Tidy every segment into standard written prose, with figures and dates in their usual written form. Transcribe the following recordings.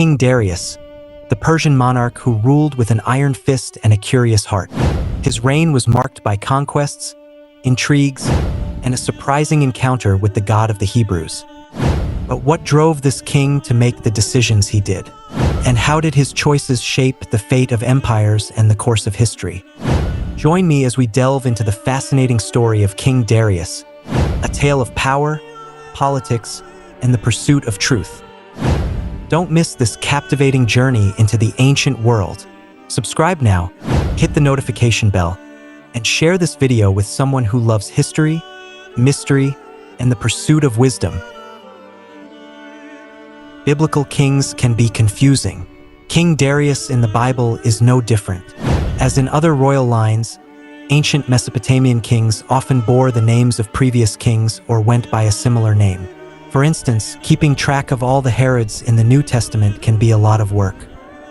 King Darius, the Persian monarch who ruled with an iron fist and a curious heart. His reign was marked by conquests, intrigues, and a surprising encounter with the God of the Hebrews. But what drove this king to make the decisions he did? And how did his choices shape the fate of empires and the course of history? Join me as we delve into the fascinating story of King Darius, a tale of power, politics, and the pursuit of truth. Don't miss this captivating journey into the ancient world. Subscribe now, hit the notification bell, and share this video with someone who loves history, mystery, and the pursuit of wisdom. Biblical kings can be confusing. King Darius in the Bible is no different. As in other royal lines, ancient Mesopotamian kings often bore the names of previous kings or went by a similar name. For instance, keeping track of all the Herods in the New Testament can be a lot of work.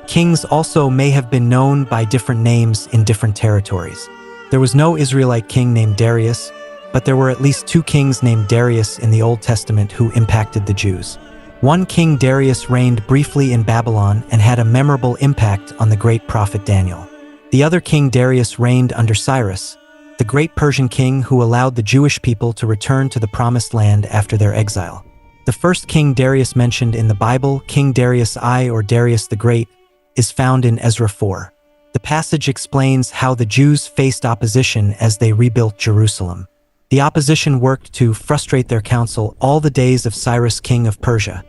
Kings also may have been known by different names in different territories. There was no Israelite king named Darius, but there were at least two kings named Darius in the Old Testament who impacted the Jews. One king, Darius, reigned briefly in Babylon and had a memorable impact on the great prophet Daniel. The other king, Darius, reigned under Cyrus, the great Persian king who allowed the Jewish people to return to the Promised Land after their exile. The first king Darius mentioned in the Bible, King Darius I or Darius the Great, is found in Ezra 4. The passage explains how the Jews faced opposition as they rebuilt Jerusalem. The opposition worked to frustrate their counsel all the days of Cyrus, king of Persia,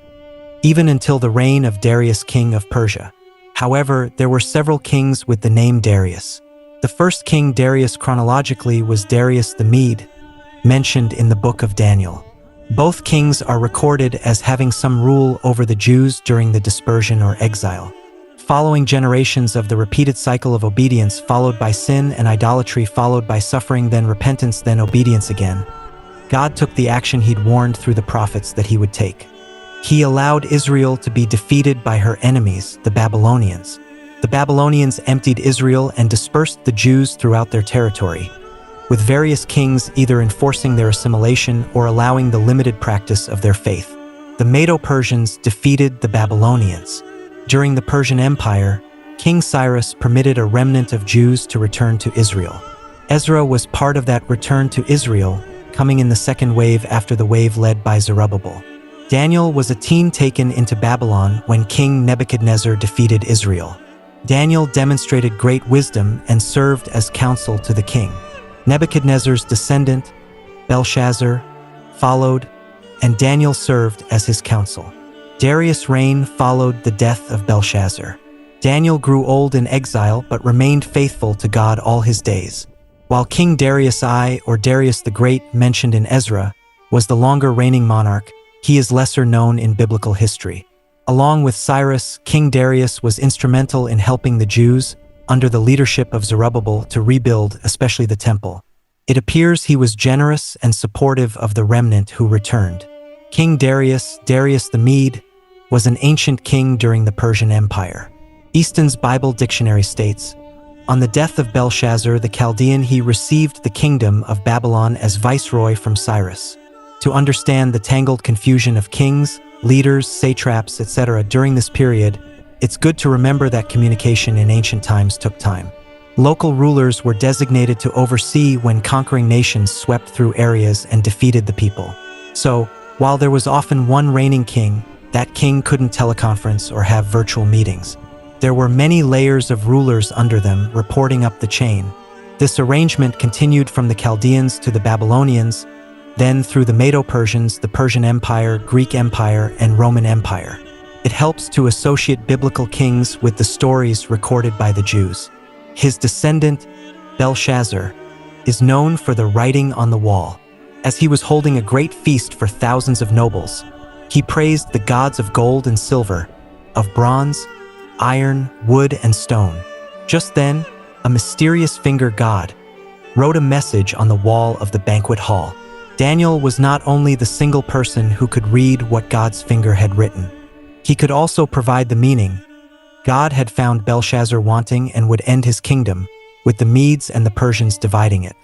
even until the reign of Darius, king of Persia. However, there were several kings with the name Darius. The first king Darius chronologically was Darius the Mede, mentioned in the book of Daniel. Both kings are recorded as having some rule over the Jews during the dispersion or exile. Following generations of the repeated cycle of obedience followed by sin and idolatry followed by suffering, then repentance, then obedience again, God took the action he'd warned through the prophets that he would take. He allowed Israel to be defeated by her enemies, the Babylonians. The Babylonians emptied Israel and dispersed the Jews throughout their territory, with various kings either enforcing their assimilation or allowing the limited practice of their faith. The Medo-Persians defeated the Babylonians. During the Persian Empire, King Cyrus permitted a remnant of Jews to return to Israel. Ezra was part of that return to Israel, coming in the second wave after the wave led by Zerubbabel. Daniel was a teen taken into Babylon when King Nebuchadnezzar defeated Israel. Daniel demonstrated great wisdom and served as counsel to the king. Nebuchadnezzar's descendant, Belshazzar, followed, and Daniel served as his counsel. Darius' reign followed the death of Belshazzar. Daniel grew old in exile but remained faithful to God all his days. While King Darius I or Darius the Great, mentioned in Ezra, was the longer reigning monarch, he is lesser known in biblical history. Along with Cyrus, King Darius was instrumental in helping the Jews, under the leadership of Zerubbabel, to rebuild, especially the temple. It appears he was generous and supportive of the remnant who returned. King Darius, Darius the Mede, was an ancient king during the Persian Empire. Easton's Bible Dictionary states, on the death of Belshazzar the Chaldean, he received the kingdom of Babylon as viceroy from Cyrus. To understand the tangled confusion of kings, leaders, satraps, etc. during this period, it's good to remember that communication in ancient times took time. Local rulers were designated to oversee when conquering nations swept through areas and defeated the people. So, while there was often one reigning king, that king couldn't teleconference or have virtual meetings. There were many layers of rulers under them reporting up the chain. This arrangement continued from the Chaldeans to the Babylonians, then through the Medo-Persians, the Persian Empire, Greek Empire, and Roman Empire. It helps to associate biblical kings with the stories recorded by the Jews. His descendant, Belshazzar, is known for the writing on the wall. As he was holding a great feast for thousands of nobles, he praised the gods of gold and silver, of bronze, iron, wood, and stone. Just then, a mysterious finger god wrote a message on the wall of the banquet hall. Daniel was not only the single person who could read what God's finger had written. He could also provide the meaning. God had found Belshazzar wanting and would end his kingdom, with the Medes and the Persians dividing it.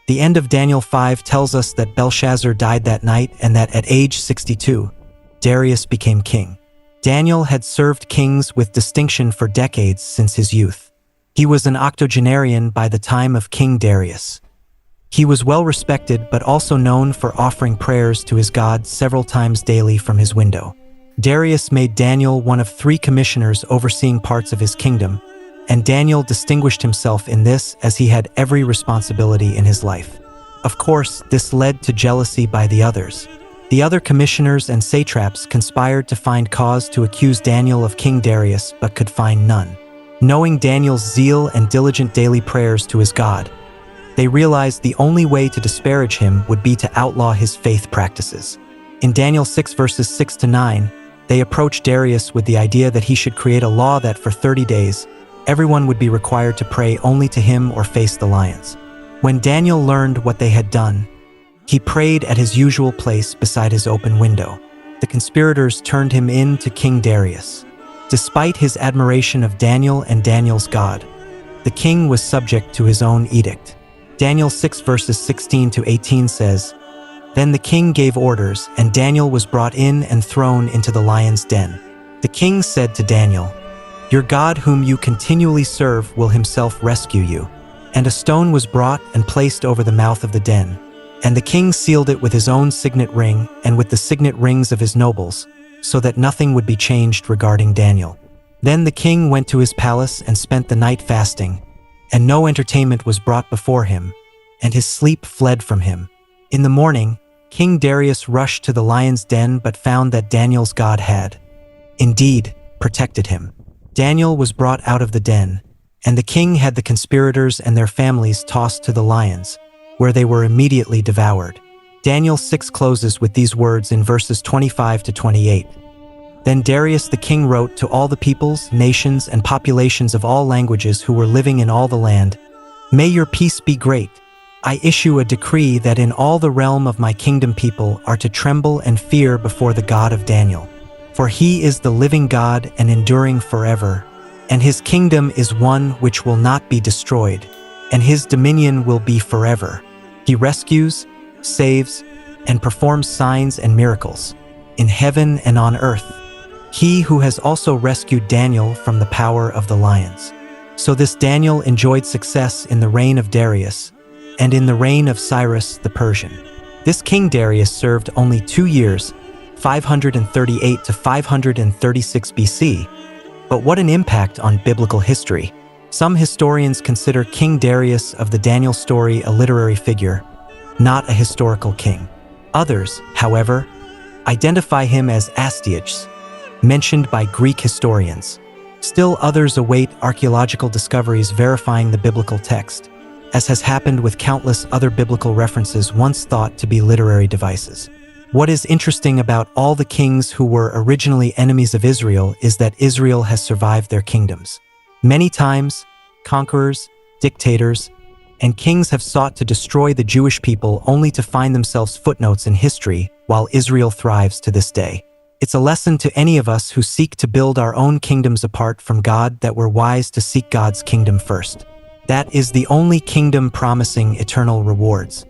The end of Daniel 5 tells us that Belshazzar died that night and that at age 62, Darius became king. Daniel had served kings with distinction for decades since his youth. He was an octogenarian by the time of King Darius. He was well respected but also known for offering prayers to his God several times daily from his window. Darius made Daniel one of 3 commissioners overseeing parts of his kingdom, and Daniel distinguished himself in this as he had every responsibility in his life. Of course, this led to jealousy by the others. The other commissioners and satraps conspired to find cause to accuse Daniel of King Darius but could find none. Knowing Daniel's zeal and diligent daily prayers to his God, they realized the only way to disparage him would be to outlaw his faith practices. In Daniel 6 verses 6 to 9, they approached Darius with the idea that he should create a law that for 30 days, everyone would be required to pray only to him or face the lions. When Daniel learned what they had done, he prayed at his usual place beside his open window. The conspirators turned him in to King Darius. Despite his admiration of Daniel and Daniel's God, the king was subject to his own edict. Daniel 6 verses 16 to 18 says, "Then the king gave orders, and Daniel was brought in and thrown into the lion's den. The king said to Daniel, 'Your God whom you continually serve will himself rescue you.' And a stone was brought and placed over the mouth of the den. And the king sealed it with his own signet ring and with the signet rings of his nobles, so that nothing would be changed regarding Daniel. Then the king went to his palace and spent the night fasting, and no entertainment was brought before him, and his sleep fled from him. In the morning, King Darius rushed to the lion's den but found that Daniel's God had, indeed, protected him. Daniel was brought out of the den, and the king had the conspirators and their families tossed to the lions, where they were immediately devoured. Daniel 6 closes with these words in verses 25 to 28. Then Darius the king wrote to all the peoples, nations, and populations of all languages who were living in all the land, "May your peace be great. I issue a decree that in all the realm of my kingdom people are to tremble and fear before the God of Daniel. For he is the living God and enduring forever, and his kingdom is one which will not be destroyed, and his dominion will be forever. He rescues, saves, and performs signs and miracles, in heaven and on earth. He who has also rescued Daniel from the power of the lions." So this Daniel enjoyed success in the reign of Darius, and in the reign of Cyrus the Persian. This King Darius served only 2 years, 538 to 536 BC, but what an impact on biblical history. Some historians consider King Darius of the Daniel story a literary figure, not a historical king. Others, however, identify him as Astyages, mentioned by Greek historians. Still others await archaeological discoveries verifying the biblical text, as has happened with countless other biblical references once thought to be literary devices. What is interesting about all the kings who were originally enemies of Israel is that Israel has survived their kingdoms. Many times, conquerors, dictators, and kings have sought to destroy the Jewish people only to find themselves footnotes in history while Israel thrives to this day. It's a lesson to any of us who seek to build our own kingdoms apart from God that we're wise to seek God's kingdom first. That is the only kingdom promising eternal rewards.